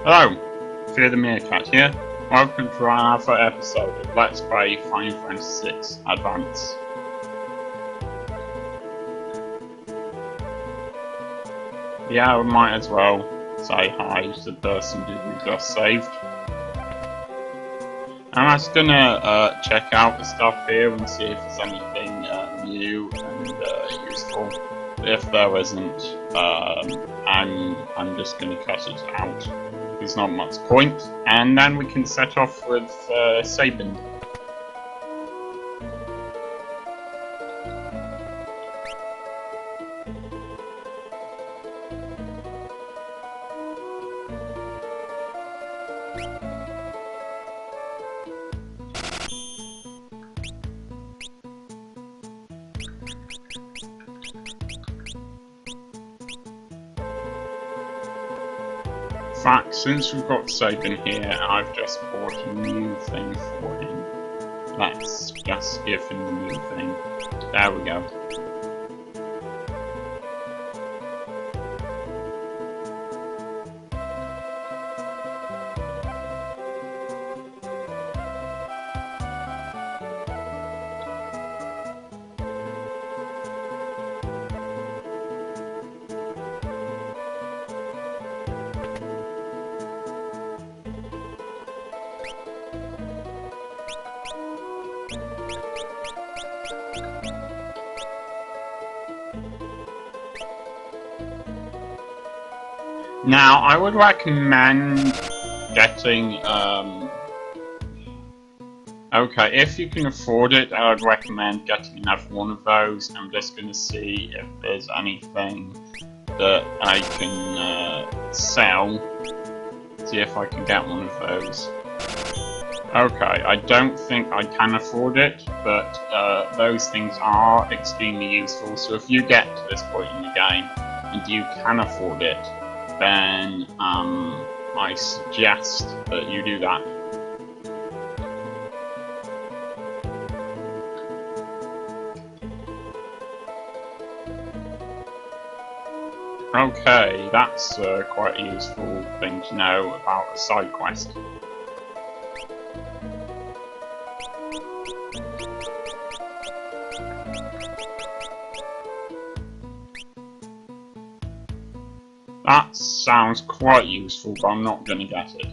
Hello, Fear the Meerkat here. Welcome to another episode of Let's Play Final Fantasy VI Advance. Yeah, we might as well say hi to the person who we just saved. I'm just gonna check out the stuff here and see if there's anything new and useful. If there isn't, I'm just gonna cut it out. There's not much point, and then we can set off with Sabin. In fact, since we've got Sabin here, I've just bought a new thing for him. Let's just give him the new thing. There we go. Now, I would recommend getting, okay, if you can afford it, I would recommend getting another one of those. I'm just going to see if there's anything that I can sell. See if I can get one of those. Okay, I don't think I can afford it, but those things are extremely useful. So if you get to this point in the game and you can afford it, then I suggest that you do that. Okay, that's quite a useful thing to know about a side quest. That sounds quite useful, but I'm not going to get it.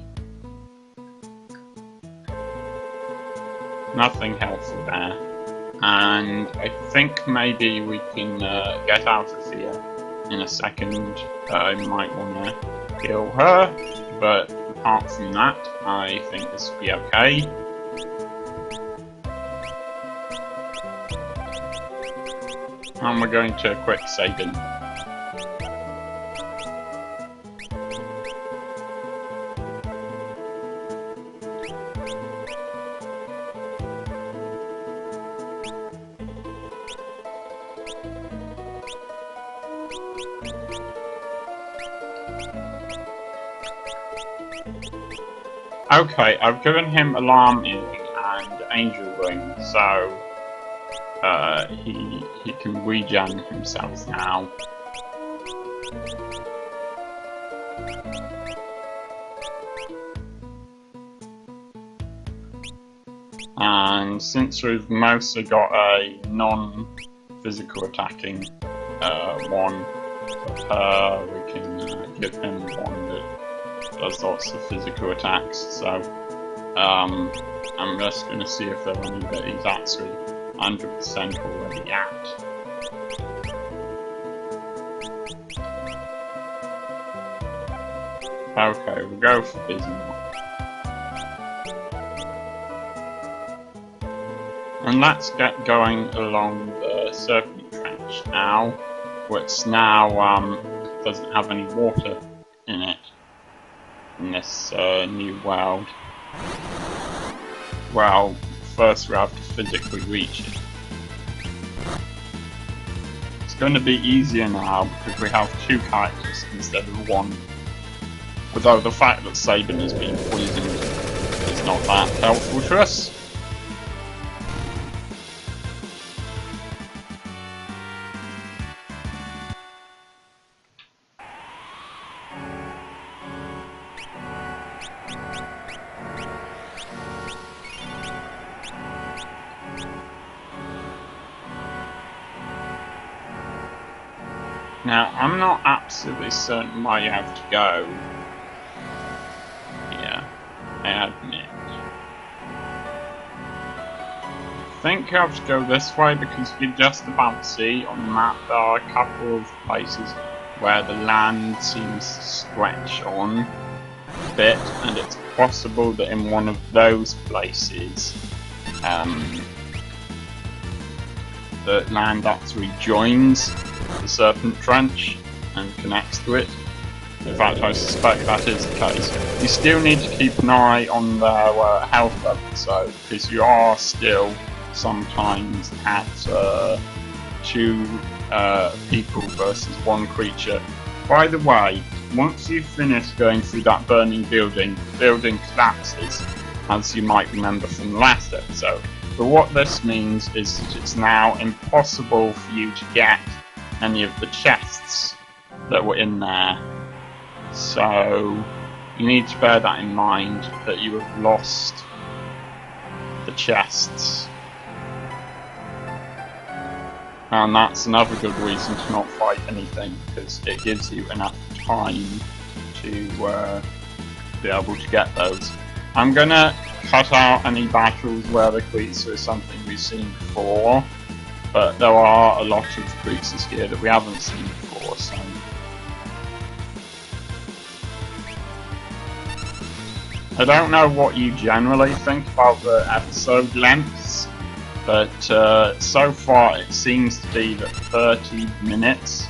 Nothing helpful there. And I think maybe we can get out of here in a second. I might want to kill her, but apart from that, I think this will be okay. And we're going to quick Sabin. Okay, I've given him Alarm Earring and Angel Ring, so he can regen himself now. And since we've mostly got a non-physical attacking one, we can give him one that does lots of physical attacks, so I'm just going to see if there are any that he's actually 100% already at. Okay, we'll go for Bismarck. And let's get going along the Serpent Trench now, which now doesn't have any water in it. In this new world. Well, first we have to physically reach it. It's going to be easier now because we have two characters instead of one. Although the fact that Sabin has been poisoned is not that helpful to us. Now, I'm not absolutely certain where you have to go. Yeah, I admit. I think you have to go this way because you're just about to see on the map there are a couple of places where the land seems to stretch on a bit, and it's possible that in one of those places the land actually joins the Serpent Trench and connects to it. In fact, I suspect that is the case. You still need to keep an eye on their health levels though, because you are still sometimes at 2 people versus 1 creature. By the way, once you finish going through that burning building, the building collapses, as you might remember from the last episode. But what this means is that it's now impossible for you to get any of the chests that were in there. So you need to bear that in mind, that you have lost the chests. And that's another good reason to not fight anything, because it gives you enough time to be able to get those. I'm gonna cut out any battles where the creatures is something we've seen before, but there are a lot of creatures here that we haven't seen before, so... I don't know what you generally think about the episode lengths, but so far it seems to be that 30 minutes,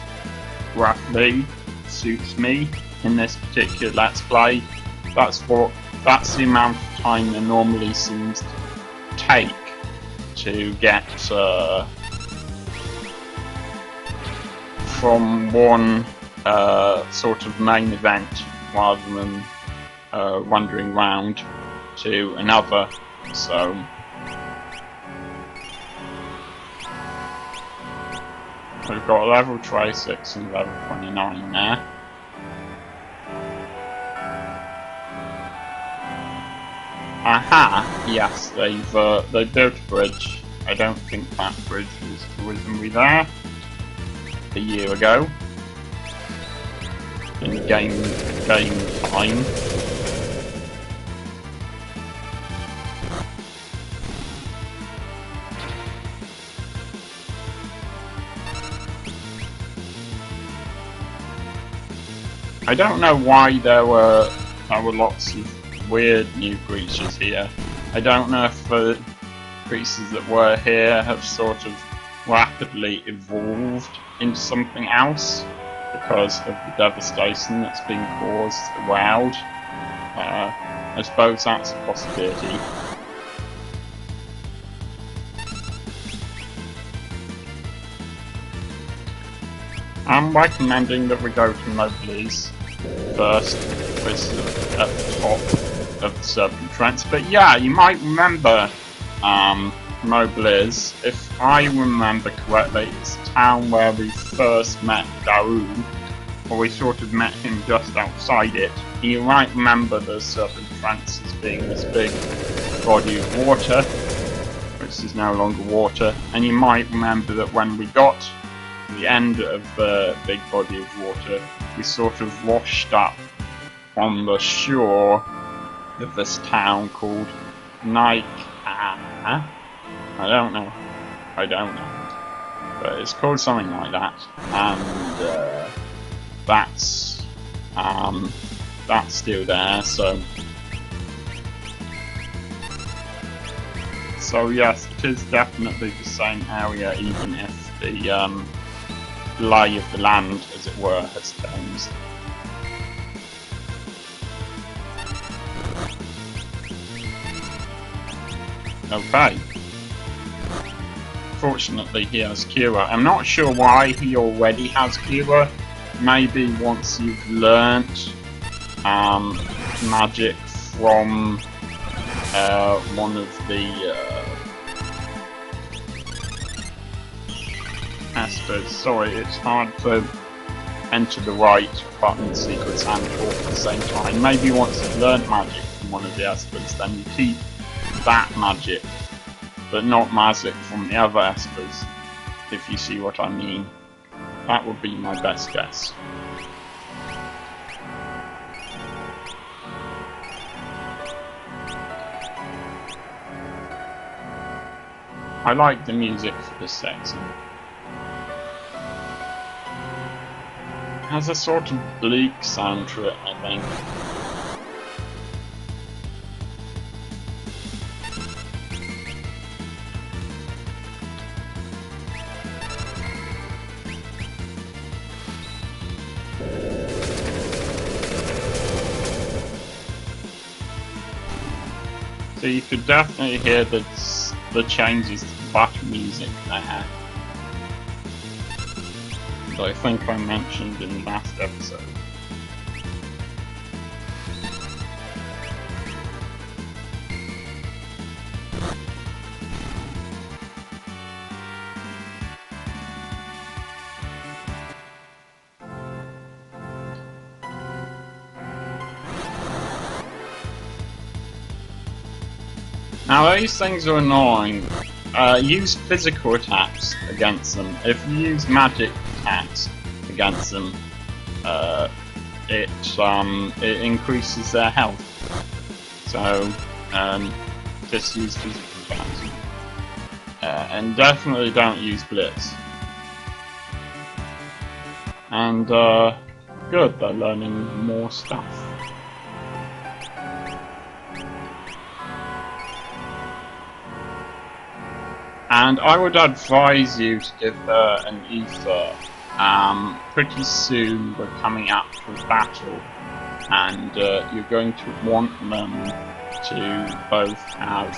roughly, suits me in this particular Let's Play. That's the amount of time it normally seems to take to get from one sort of main event rather than wandering round to another. So we've got level 26 and level 29 there. Aha! Yes, they built a bridge. I don't think that bridge was originally there a year ago in game time. I don't know why there were lots of weird new creatures here. I don't know if the creatures that were here have sort of rapidly evolved into something else because of the devastation that's been caused around. I suppose that's a possibility. I'm recommending that we go to Mobley's first, which is at the top of the Serpent Trench. But yeah, you might remember Mobley's. If I remember correctly, it's the town where we first met Daru, or we sort of met him just outside it. You might remember the Serpent Trench as being this big body of water, which is no longer water, and you might remember that when we got to the end of the big body of water, we sort of washed up on the shore of this town called Nikeah. I don't know, but it's called something like that, and that's still there. So yes, it is definitely the same area, even if the lay of the land, as it were, has changed. Okay. Fortunately, he has Cura. I'm not sure why he already has Cura. Maybe once you've learnt magic from one of the Espers. Sorry, it's hard to enter the right button sequence and talk at the same time. Maybe once you've learnt magic from one of the Espers, then you keep that magic, but not magic from the other Espers, if you see what I mean. That would be my best guess. I like the music for this section. It has a sort of bleak sound to it, I think. So you could definitely hear the changes to the battle music there. That I think I mentioned in the last episode. Now these things are annoying. Use physical attacks against them. If you use magic attacks against them, it increases their health. So just use physical attacks. And definitely don't use BLITZ. And good, they're learning more stuff. And I would advise you to give her an ether. Pretty soon we're coming up to a battle, and you're going to want them to both have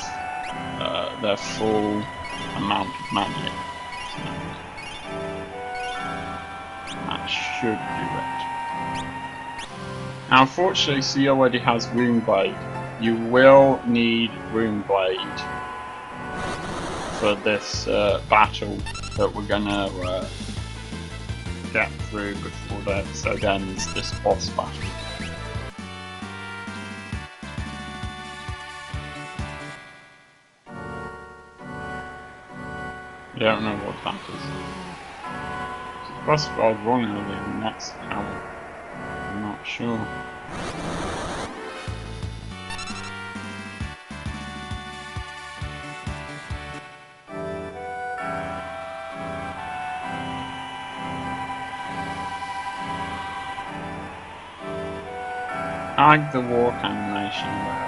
their full amount of magic. So that should do it. Now, unfortunately, she already has Runeblade. You will need Runeblade for this battle that we're gonna get through before the episode ends, this boss battle. I don't know what that is. It's possible I'll run early in the next hour. I'm not sure. I like the walk animation where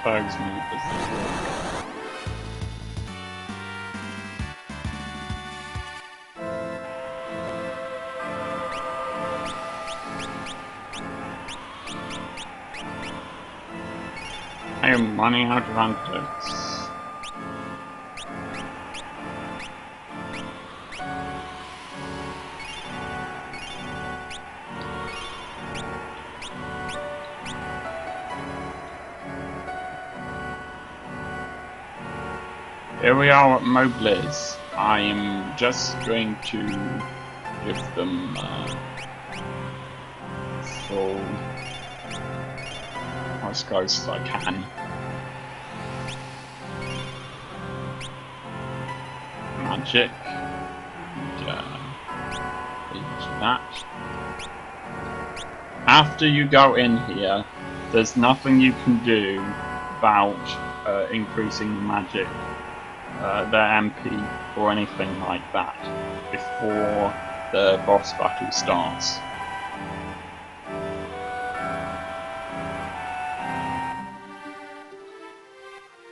clothes move as they walk. I am running out of antidotes. Here we are at BLITZ. I am just going to give them full as close as I can. Magic. And, that. After you go in here, there's nothing you can do about increasing the magic. Their MP or anything like that before the boss battle starts.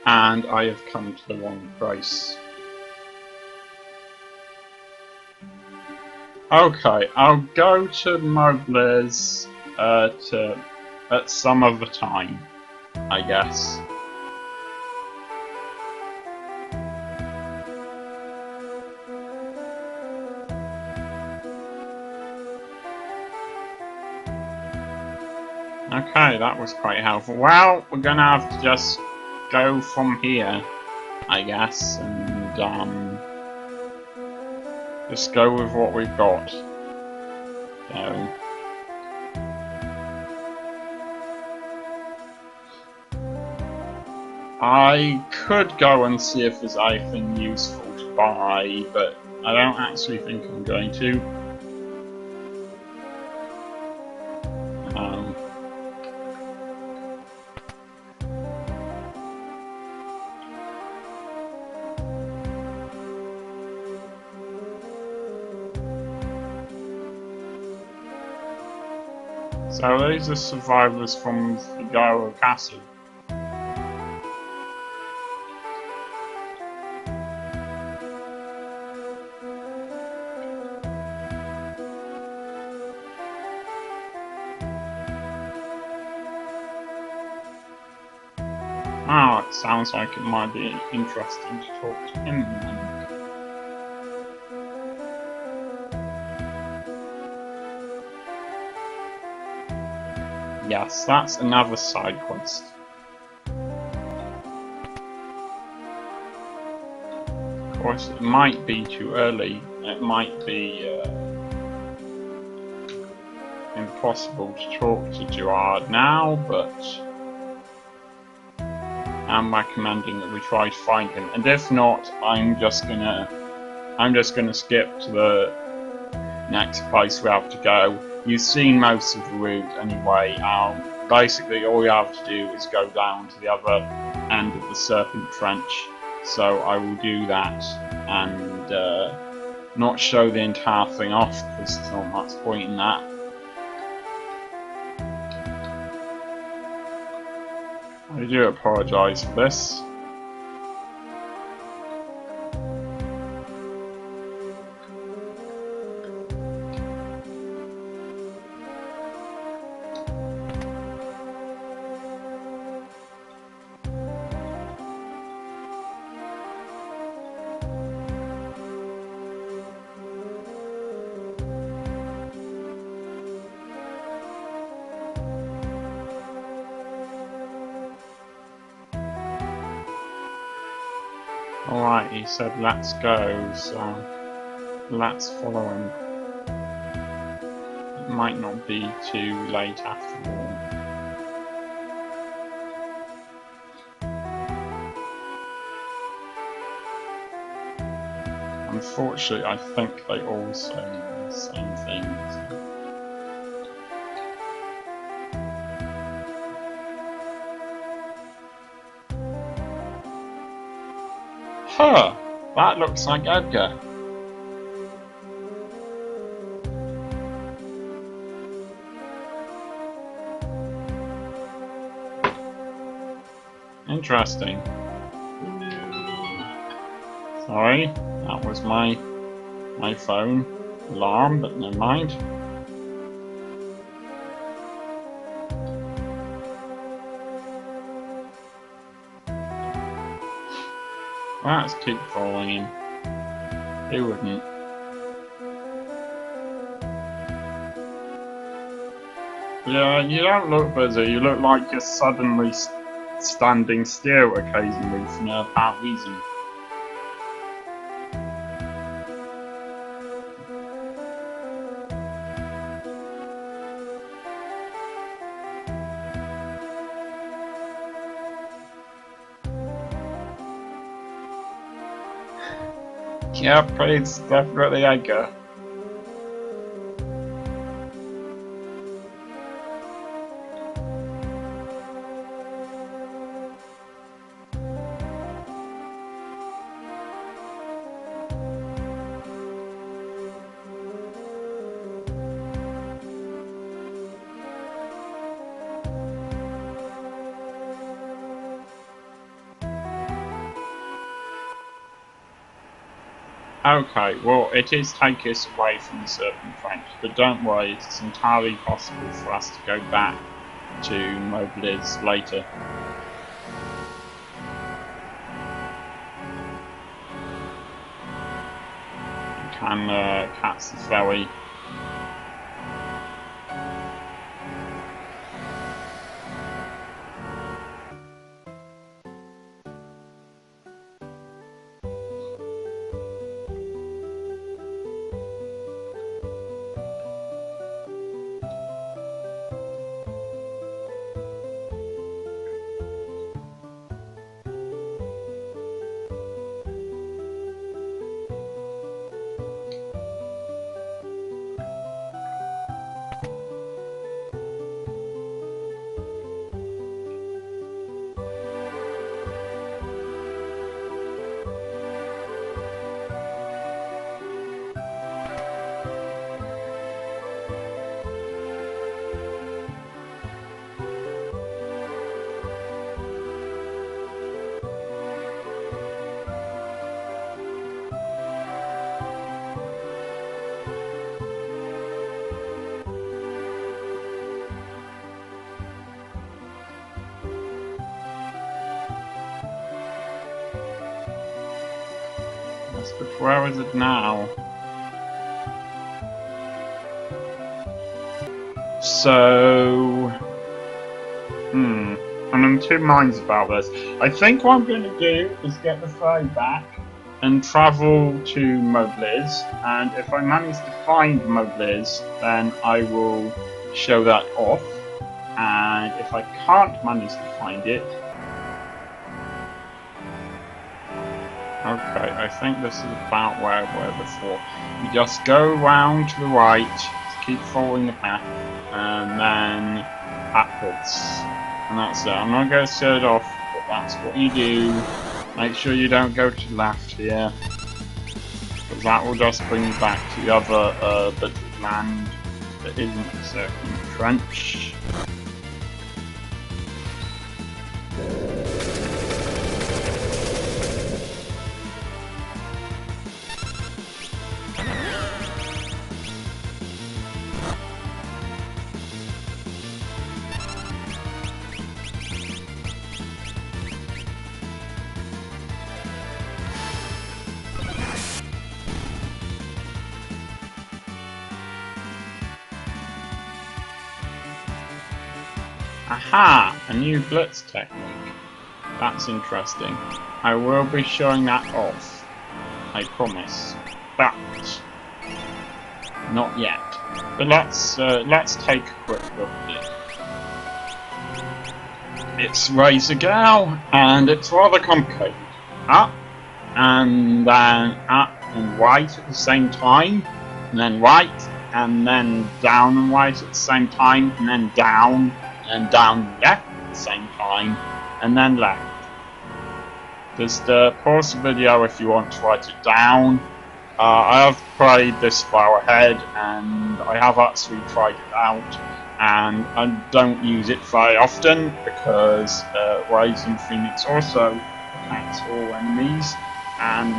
And I have come to the wrong place. Okay, I'll go to BLITZ at some other time, I guess. Okay, that was quite helpful. Well, we're gonna have to just go from here, I guess, and just go with what we've got. So I could go and see if there's anything useful to buy, but I don't actually think I'm going to. So these are survivors from the GALE castle. Oh, it sounds like it might be interesting to talk to him. Yes, that's another side quest. Of course, it might be too early. It might be impossible to talk to Gerard now, but I'm recommending that we try to find him. And if not, I'm just gonna skip to the next place we have to go. You've seen most of the route anyway. Basically all you have to do is go down to the other end of the Serpent Trench. So I will do that and not show the entire thing off because there's not much point in that. I do apologise for this. Alright, he said let's go, so let's follow him. It might not be too late after all. Unfortunately, I think they all say the same things. Huh! That looks like Edgar. Interesting. Sorry, that was my phone alarm, but never mind. Let's keep following him. Who wouldn't? Yeah, you don't look busy. You look like you're suddenly standing still occasionally for no apparent reason. Yep, it's definitely Edgar. Okay, well, it is taking us away from the Serpent Trench, but don't worry, it's entirely possible for us to go back to BLITZ later. You can catch the ferry. Yes, but where is it now? So... I'm in two minds about this. I think what I'm going to do is get the ferry back and travel to BLITZ, and if I manage to find BLITZ, then I will show that off, and if I can't manage to find it... Okay, I think this is about where I were before. You just go round to the right, keep following the path, and then backwards. And that's it. I'm not going to set it off, but that's what you do. Make sure you don't go to the left here, because that will just bring you back to the other bit of land that isn't the circling trench. Aha! A new BLITZ technique. That's interesting. I will be showing that off. I promise. But not yet. But let's take a quick look at it. It's GALE, and it's rather complicated. Up, and then up and right at the same time, and then right, and then down and right at the same time, and then down. And down left at the same time, and then left. Just pause the video if you want to write it down. I have played this far ahead, and I have actually tried it out, and I don't use it very often because Raising Phoenix also attacks all enemies, and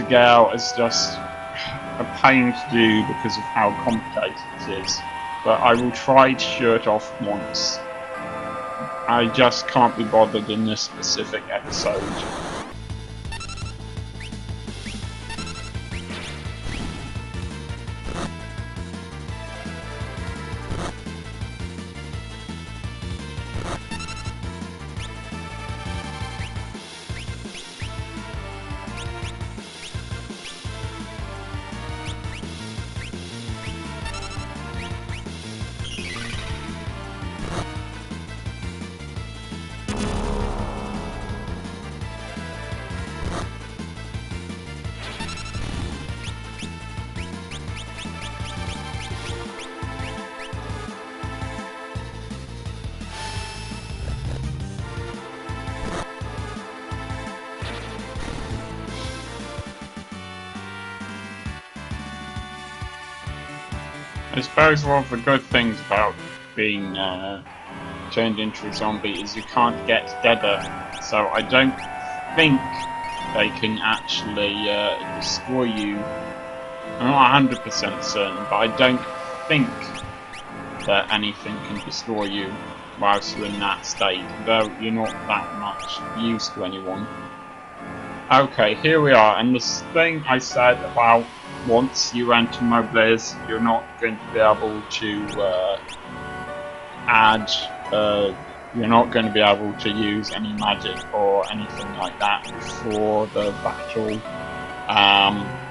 GALE is just a pain to do because of how complicated it is. But I will try to show it off once. I just can't be bothered in this specific episode. I suppose one of the good things about being turned into a zombie is you can't get deader, so I don't think they can actually destroy you. I'm not 100% certain, but I don't think that anything can destroy you whilst you're in that state, though you're not that much use to anyone. Okay, here we are, and this thing I said about once you enter BLITZ, you're not going to be able to you're not going to be able to use any magic or anything like that before the battle.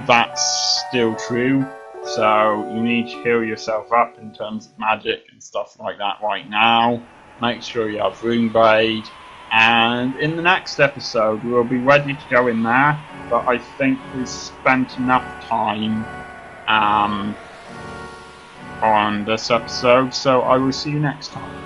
That's still true, so you need to heal yourself up in terms of magic and stuff like that right now. Make sure you have Rune Blade. And in the next episode we'll be ready to go in there, but I think we've spent enough time on this episode, so I will see you next time.